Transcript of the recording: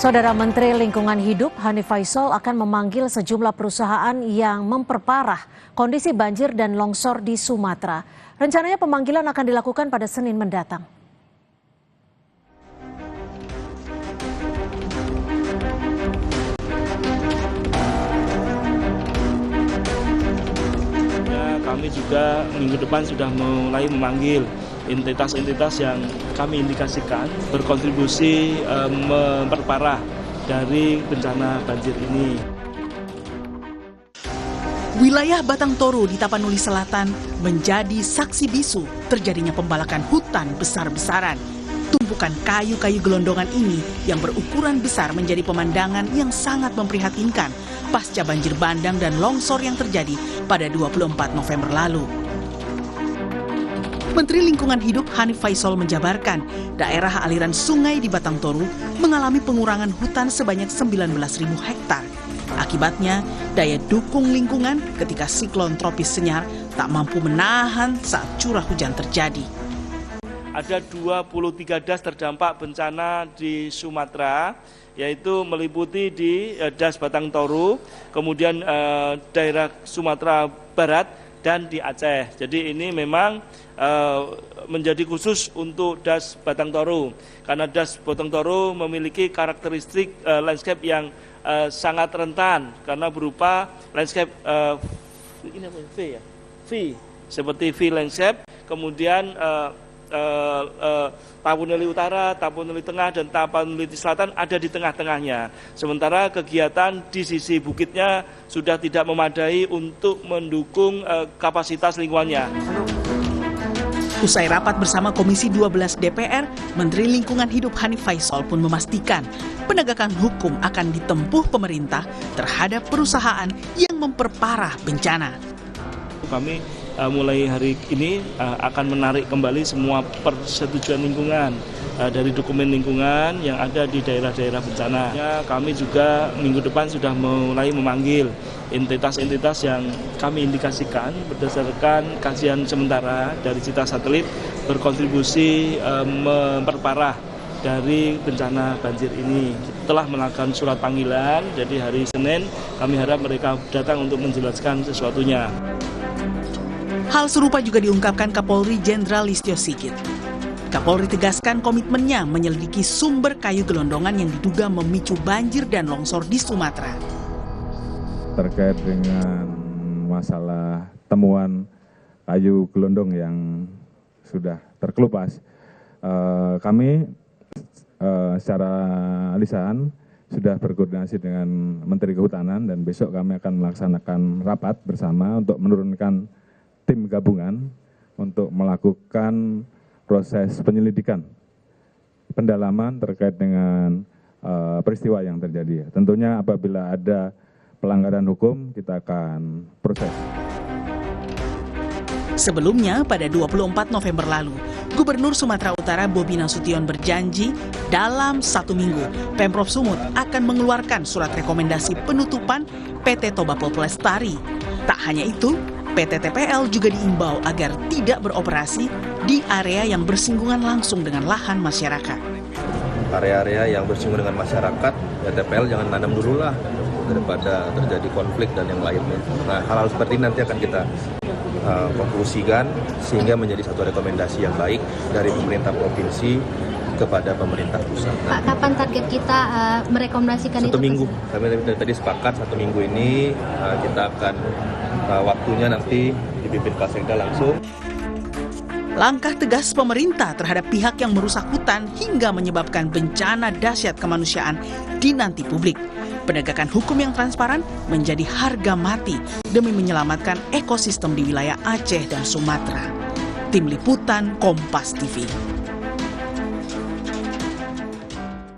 Saudara Menteri Lingkungan Hidup Hanif Faisal akan memanggil sejumlah perusahaan yang memperparah kondisi banjir dan longsor di Sumatera. Rencananya pemanggilan akan dilakukan pada Senin mendatang. Kami juga minggu depan sudah mulai memanggil entitas-entitas yang kami indikasikan berkontribusi memperparah dari bencana banjir ini. Wilayah Batang Toru di Tapanuli Selatan menjadi saksi bisu terjadinya pembalakan hutan besar-besaran. Tumpukan kayu-kayu gelondongan ini yang berukuran besar menjadi pemandangan yang sangat memprihatinkan pasca banjir bandang dan longsor yang terjadi pada 24 November lalu. Menteri Lingkungan Hidup Hanif Faisal menjabarkan daerah aliran sungai di Batang Toru mengalami pengurangan hutan sebanyak 19.000 hektar. Akibatnya, daya dukung lingkungan ketika siklon tropis Senyar tak mampu menahan saat curah hujan terjadi. Ada 23 das terdampak bencana di Sumatera, yaitu meliputi di das Batang Toru, kemudian daerah Sumatera Barat, dan di Aceh. Jadi ini memang menjadi khusus untuk das Batang Toru, karena das Batang Toru memiliki karakteristik landscape yang sangat rentan, karena berupa landscape ini apa, V ya? V, seperti V landscape, kemudian Tapanuli Utara, Tapanuli Tengah, dan Tapanuli Selatan ada di tengah-tengahnya. Sementara kegiatan di sisi bukitnya sudah tidak memadai untuk mendukung kapasitas lingkungannya. Usai rapat bersama Komisi 12 DPR, Menteri Lingkungan Hidup Hanif Faisal pun memastikan penegakan hukum akan ditempuh pemerintah terhadap perusahaan yang memperparah bencana. Kami mulai hari ini akan menarik kembali semua persetujuan lingkungan dari dokumen lingkungan yang ada di daerah-daerah bencana. Kami juga minggu depan sudah mulai memanggil entitas-entitas yang kami indikasikan berdasarkan kajian sementara dari Cita Satelit berkontribusi memperparah dari bencana banjir ini. Telah melakukan surat panggilan, jadi hari Senin kami harap mereka datang untuk menjelaskan sesuatunya. Hal serupa juga diungkapkan Kapolri Jenderal Listio Sigit. Kapolri tegaskan komitmennya menyelidiki sumber kayu gelondongan yang diduga memicu banjir dan longsor di Sumatera. Terkait dengan masalah temuan kayu gelondong yang sudah terkelupas, kami secara lisan sudah berkoordinasi dengan Menteri Kehutanan dan besok kami akan melaksanakan rapat bersama untuk menurunkan tim gabungan untuk melakukan proses penyelidikan, pendalaman terkait dengan peristiwa yang terjadi. Tentunya apabila ada pelanggaran hukum, kita akan proses. Sebelumnya, pada 24 November lalu, Gubernur Sumatera Utara Bobi Nasution berjanji dalam 1 minggu, Pemprov Sumut akan mengeluarkan surat rekomendasi penutupan PT Toba Pelestari. Tak hanya itu, PT TPL juga diimbau agar tidak beroperasi di area yang bersinggungan langsung dengan lahan masyarakat. Area-area yang bersinggungan dengan masyarakat, ya TPL jangan nanam dulu lah, daripada terjadi konflik dan yang lainnya. Nah, hal-hal seperti ini nanti akan kita konklusikan sehingga menjadi satu rekomendasi yang baik dari pemerintah provinsi kepada pemerintah pusat. Pak, kapan target kita merekomendasikan itu? 1 minggu. Kami tadi sepakat 1 minggu ini kita akan waktunya nanti dipimpin Pak Sekda langsung. Langkah tegas pemerintah terhadap pihak yang merusak hutan hingga menyebabkan bencana dahsyat kemanusiaan dinanti publik. Penegakan hukum yang transparan menjadi harga mati demi menyelamatkan ekosistem di wilayah Aceh dan Sumatera. Tim Liputan Kompas TV.